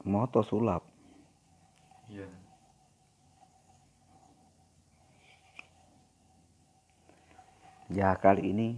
moto sulap. Iya. Ya kali ini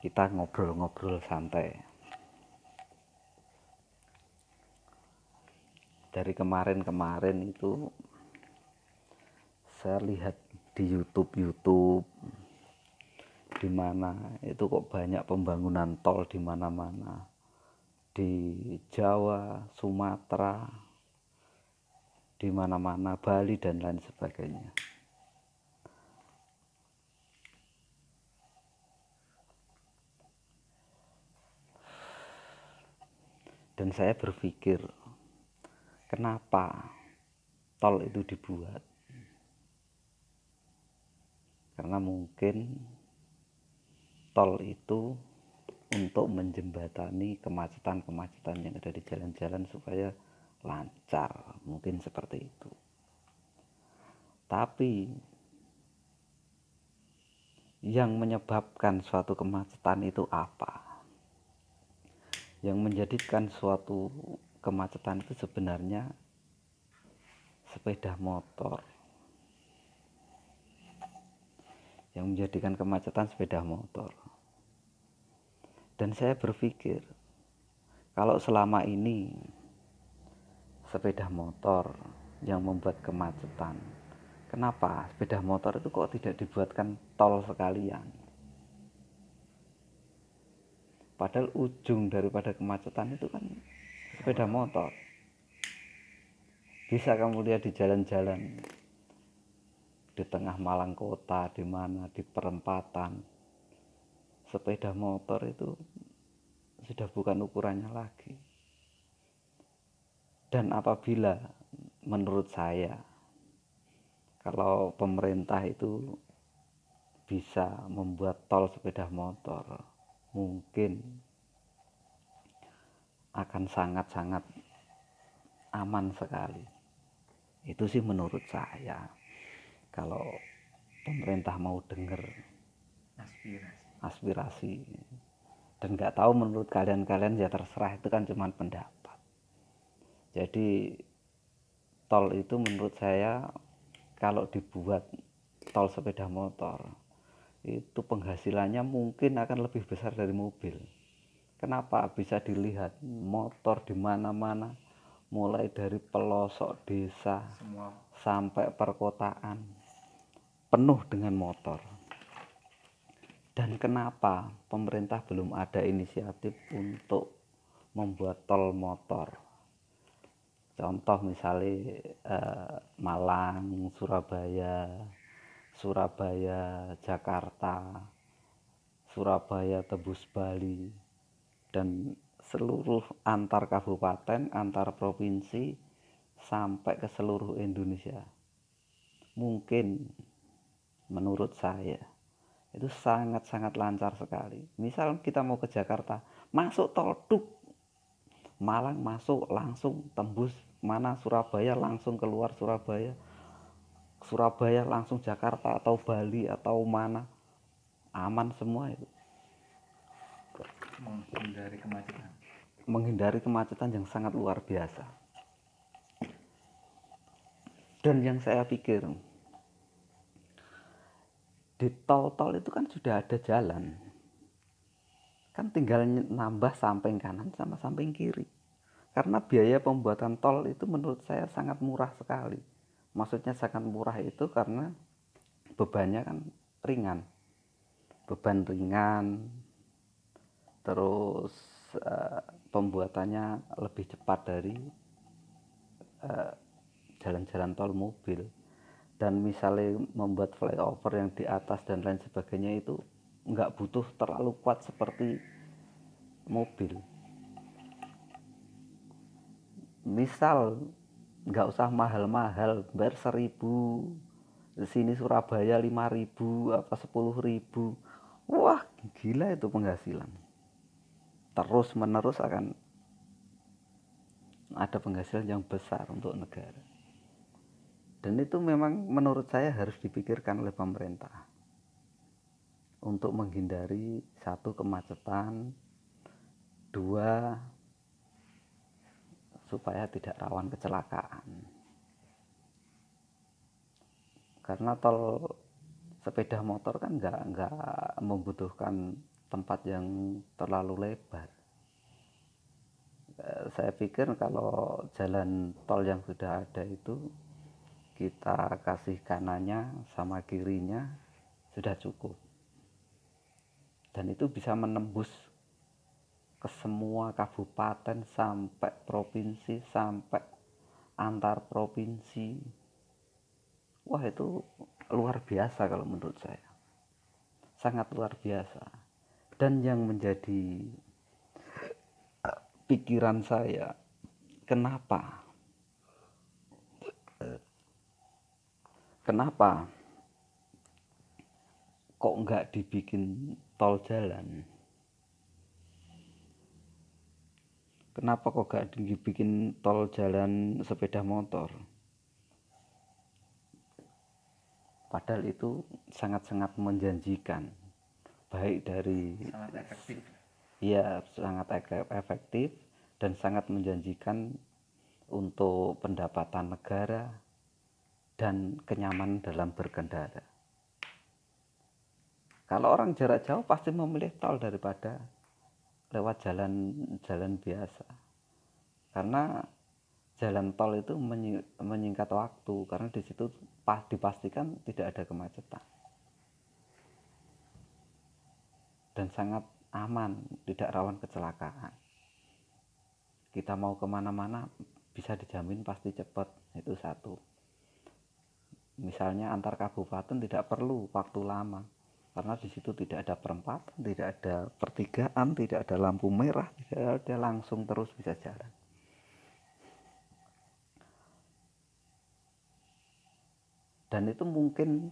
kita ngobrol-ngobrol santai. Dari kemarin-kemarin itu saya lihat di YouTube di mana itu kok banyak pembangunan tol di mana-mana. Di Jawa, Sumatera, di mana-mana, Bali dan lain sebagainya. Dan saya berpikir, kenapa tol itu dibuat? Karena mungkin tol itu untuk menjembatani kemacetan-kemacetan yang ada di jalan-jalan supaya lancar, mungkin seperti itu. Tapi yang menyebabkan suatu kemacetan itu apa? Yang menjadikan suatu kemacetan itu sebenarnya sepeda motor. Yang menjadikan kemacetan sepeda motor. Dan saya berpikir, kalau selama ini sepeda motor yang membuat kemacetan, kenapa sepeda motor itu kok tidak dibuatkan tol sekalian? Padahal ujung daripada kemacetan itu kan sepeda motor. Bisa kamu lihat di jalan-jalan, di tengah Malang kota, di mana, di perempatan, sepeda motor itu sudah bukan ukurannya lagi. Dan apabila menurut saya, kalau pemerintah itu bisa membuat tol sepeda motor, mungkin akan sangat-sangat aman sekali. Itu sih menurut saya. Kalau pemerintah mau dengar aspirasi, dan nggak tahu menurut kalian ya terserah, itu kan cuma pendapat. Jadi tol itu menurut saya kalau dibuat tol sepeda motor itu penghasilannya mungkin akan lebih besar dari mobil. Kenapa? Bisa dilihat motor di mana-mana, mulai dari pelosok desa sampai perkotaan penuh dengan motor. Dan kenapa pemerintah belum ada inisiatif untuk membuat tol motor? Contoh misalnya Malang, Surabaya, Jakarta, Surabaya tembus Bali, dan seluruh antar kabupaten, antar provinsi sampai ke seluruh Indonesia. Mungkin menurut saya itu sangat-sangat lancar sekali. Misal kita mau ke Jakarta, masuk tol duk, Malang masuk langsung tembus mana Surabaya, langsung keluar Surabaya, Surabaya langsung Jakarta atau Bali atau mana, aman semua itu. Menghindari kemacetan yang sangat luar biasa. Dan yang saya pikir, di tol-tol itu kan sudah ada jalan, kan tinggal nambah samping kanan sama samping kiri. Karena biaya pembuatan tol itu menurut saya sangat murah sekali. Maksudnya sangat murah itu karena bebannya kan ringan, beban ringan, terus pembuatannya lebih cepat dari jalan-jalan tol mobil. Dan misalnya membuat flyover yang di atas dan lain sebagainya itu nggak butuh terlalu kuat seperti mobil. Misal nggak usah mahal-mahal, bayar 1.000, di sini Surabaya 5.000 apa 10.000, wah gila itu penghasilan. Terus menerus akan ada penghasilan yang besar untuk negara. Dan itu memang menurut saya harus dipikirkan oleh pemerintah untuk menghindari satu kemacetan, dua supaya tidak rawan kecelakaan. Karena tol sepeda motor kan nggak membutuhkan tempat yang terlalu lebar. Saya pikir kalau jalan tol yang sudah ada itu kita kasih kanannya sama kirinya sudah cukup, dan itu bisa menembus ke semua kabupaten sampai provinsi, sampai antar provinsi. Wah, itu luar biasa kalau menurut saya, sangat luar biasa. Dan yang menjadi pikiran saya, kenapa kok nggak dibikin tol jalan? Kenapa kok nggak dibikin tol jalan sepeda motor? Padahal itu sangat-sangat menjanjikan, baik dari Sangat efektif. ya, sangat efektif dan sangat menjanjikan untuk pendapatan negara dan kenyamanan dalam berkendara. Kalau orang jarak jauh pasti memilih tol daripada lewat jalan biasa, karena jalan tol itu menyingkat waktu, karena di situ dipastikan tidak ada kemacetan dan sangat aman, tidak rawan kecelakaan. Kita mau kemana-mana bisa dijamin pasti cepat, itu satu. Misalnya antar kabupaten tidak perlu waktu lama, karena di situ tidak ada perempatan, tidak ada pertigaan, tidak ada lampu merah, tidak ada, langsung terus bisa jalan. Dan itu mungkin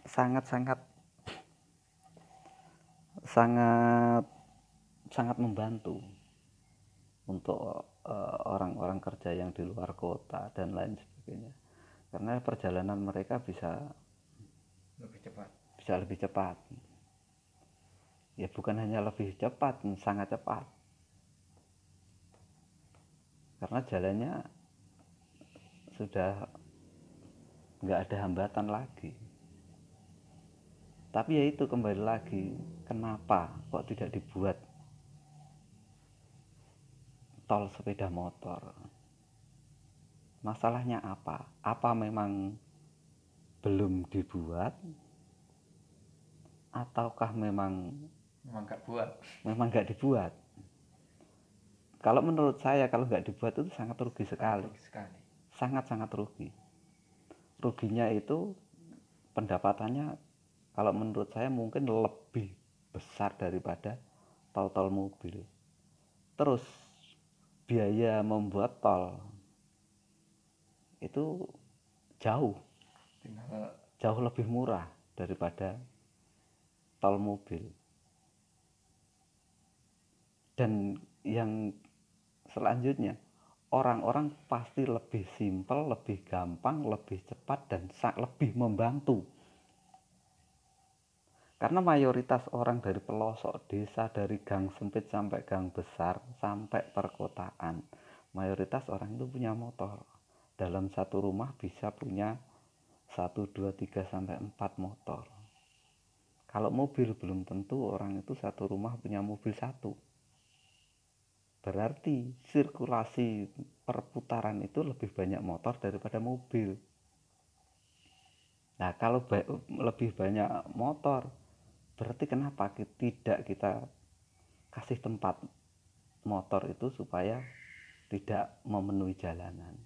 sangat membantu untuk orang-orang kerja yang di luar kota dan lain sebagainya, karena perjalanan mereka bisa lebih cepat. Ya, bukan hanya lebih cepat, sangat cepat, karena jalannya sudah nggak ada hambatan lagi. Tapi ya itu, kembali lagi, kenapa kok tidak dibuat tol sepeda motor? Masalahnya apa? Apa memang belum dibuat, ataukah memang nggak dibuat? Kalau menurut saya, kalau nggak dibuat itu sangat rugi sekali. Sangat rugi. Ruginya itu pendapatannya, kalau menurut saya mungkin lebih besar daripada tol-tol mobil. Terus biaya membuat tol itu jauh lebih murah daripada tol mobil. Dan yang selanjutnya, orang-orang pasti lebih simpel, lebih gampang, lebih cepat, dan lebih membantu. Karena mayoritas orang dari pelosok desa, dari gang sempit sampai gang besar, sampai perkotaan, mayoritas orang itu punya motor. Dalam satu rumah bisa punya 1, 2, 3, sampai 4 motor. Kalau mobil belum tentu orang itu satu rumah punya mobil satu. Berarti sirkulasi perputaran itu lebih banyak motor daripada mobil. Nah, kalau lebih banyak motor, berarti kenapa tidak kita kasih tempat motor itu supaya tidak memenuhi jalanan?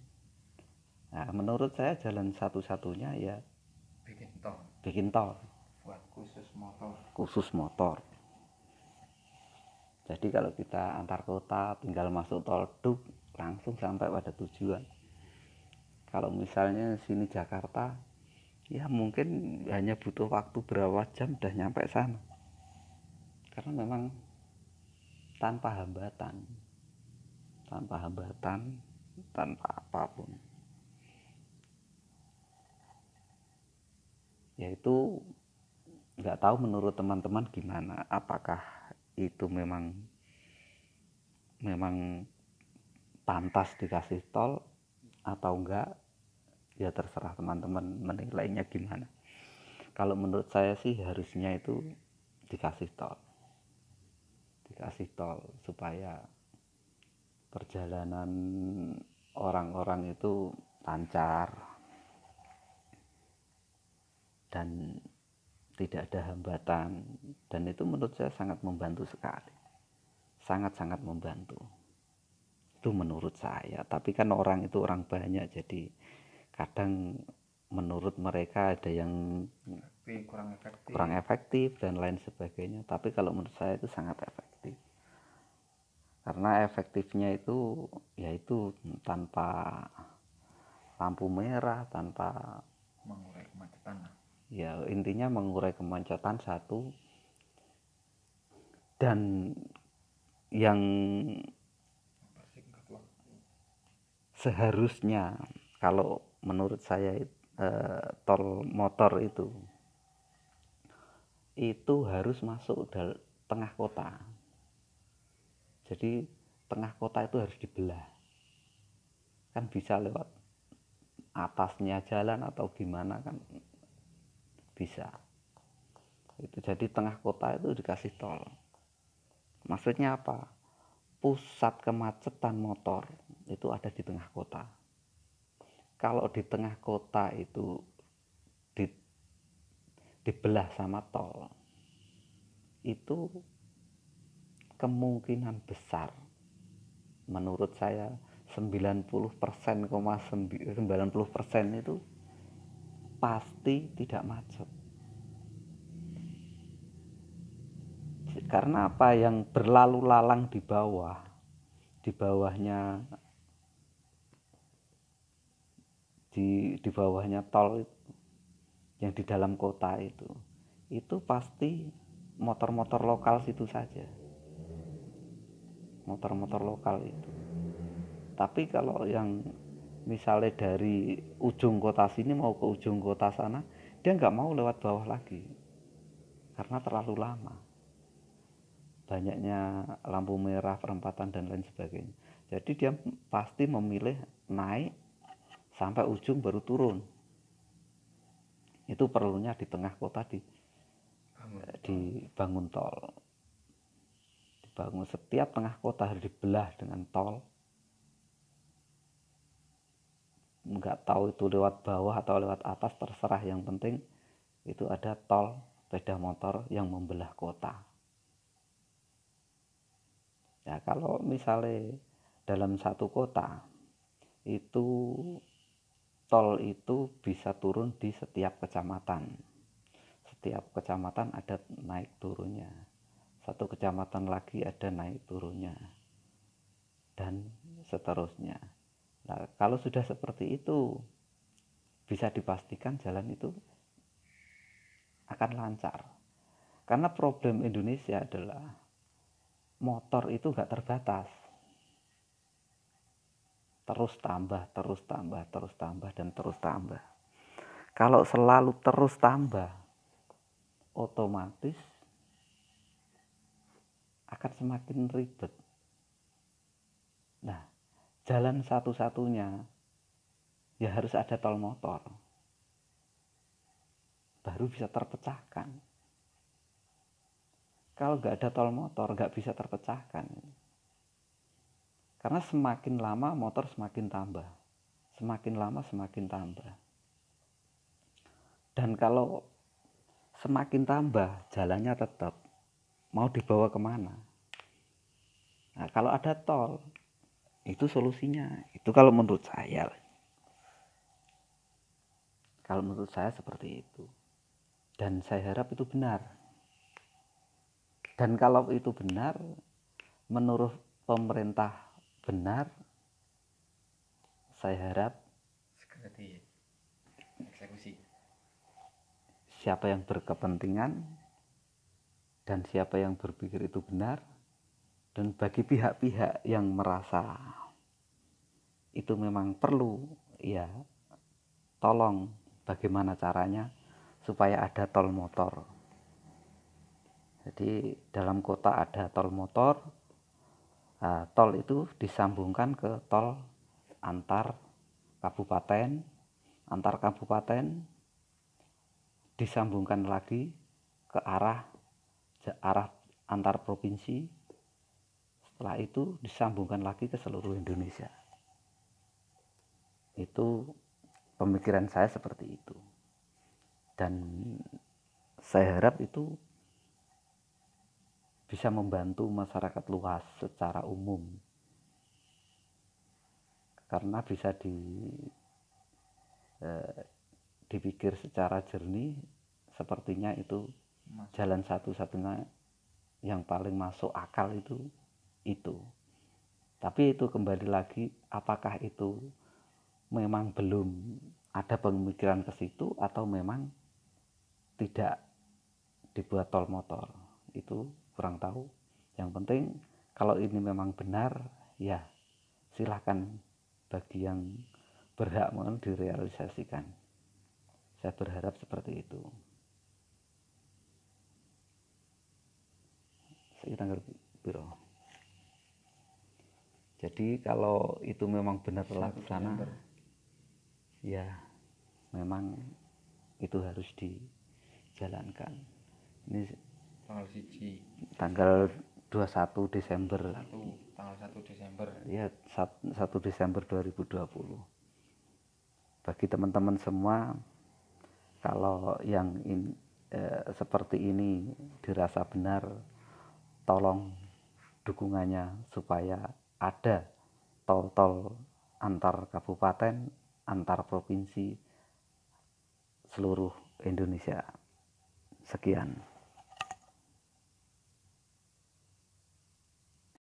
Nah, menurut saya jalan satu-satunya ya bikin tol buat khusus motor. Jadi kalau kita antar kota tinggal masuk tol duk, langsung sampai pada tujuan. Kalau misalnya sini Jakarta, ya mungkin hanya butuh waktu berapa jam udah nyampe sana, karena memang tanpa hambatan, tanpa apapun. Yaitu nggak tahu menurut teman-teman gimana, apakah itu memang pantas dikasih tol atau enggak, ya terserah teman-teman menilainya gimana. Kalau menurut saya sih harusnya itu dikasih tol supaya perjalanan orang-orang itu lancar dan tidak ada hambatan, dan itu menurut saya sangat membantu sekali, sangat-sangat membantu. Itu menurut saya, tapi kan orang itu orang banyak, jadi kadang menurut mereka ada yang kurang efektif dan lain sebagainya. Tapi kalau menurut saya itu sangat efektif, karena efektifnya itu yaitu tanpa lampu merah, tanpa mengurai kemacetan. Ya intinya mengurai kemacetan satu, dan yang seharusnya kalau menurut saya tol motor itu harus masuk tengah kota. Jadi tengah kota itu harus dibelah, kan bisa lewat atasnya jalan atau gimana kan bisa. Itu jadi tengah kota itu dikasih tol. Maksudnya apa? Pusat kemacetan motor itu ada di tengah kota. Kalau di tengah kota itu dibelah sama tol, itu kemungkinan besar menurut saya 90% itu pasti tidak macet. Karena apa? Yang berlalu lalang di bawahnya di bawahnya tol yang di dalam kota itu pasti motor-motor lokal situ saja, motor-motor lokal itu. Tapi kalau yang misalnya dari ujung kota sini mau ke ujung kota sana, dia nggak mau lewat bawah lagi karena terlalu lama, banyaknya lampu merah, perempatan dan lain sebagainya. Jadi dia pasti memilih naik sampai ujung baru turun. Itu perlunya di tengah kota dibangun tol. Dibangun, setiap tengah kota harus dibelah dengan tol. Nggak tahu itu lewat bawah atau lewat atas, terserah, yang penting itu ada tol sepeda motor yang membelah kota. Ya kalau misalnya dalam satu kota itu tol itu bisa turun di setiap kecamatan. Setiap kecamatan ada naik turunnya. Satu kecamatan lagi ada naik turunnya. Dan seterusnya. Nah, kalau sudah seperti itu, bisa dipastikan jalan itu akan lancar. Karena problem Indonesia adalah motor itu gak terbatas. Terus tambah, dan terus tambah. Kalau selalu terus tambah, otomatis akan semakin ribet. Nah, jalan satu-satunya ya harus ada tol motor, baru bisa terpecahkan. Kalau nggak ada tol motor nggak bisa terpecahkan, karena semakin lama motor semakin tambah, semakin lama semakin tambah. Dan kalau semakin tambah jalannya tetap mau dibawa kemana. Nah, kalau ada tol itu solusinya. Itu kalau menurut saya. Kalau menurut saya seperti itu. Dan saya harap itu benar. Dan kalau itu benar, menurut pemerintah benar, saya harap segera dieksekusi. Siapa yang berkepentingan dan siapa yang berpikir itu benar, dan bagi pihak-pihak yang merasa itu memang perlu, ya tolong bagaimana caranya supaya ada tol motor. Jadi dalam kota ada tol motor, Nah, tol itu disambungkan ke tol antar kabupaten, disambungkan lagi ke arah antar provinsi. Setelah itu disambungkan lagi ke seluruh Indonesia. Itu pemikiran saya seperti itu. Dan saya harap itu bisa membantu masyarakat luas secara umum. Karena bisa dipikir secara jernih, sepertinya itu jalan satu-satunya yang paling masuk akal itu. Tapi itu kembali lagi, apakah itu memang belum ada pemikiran ke situ atau memang tidak dibuat tol motor, itu kurang tahu. Yang penting kalau ini memang benar, ya silahkan bagi yang berhak mohon direalisasikan. Saya berharap seperti itu. Saya tanggal biro. Jadi kalau itu memang benar terlaksana, ya memang itu harus dijalankan. Ini tanggal 21 Desember. Tanggal 1 Desember. Ya, 1 Desember 2020. Bagi teman-teman semua, kalau yang seperti ini dirasa benar, tolong dukungannya supaya ada tol-tol antar kabupaten, antar provinsi seluruh Indonesia. Sekian.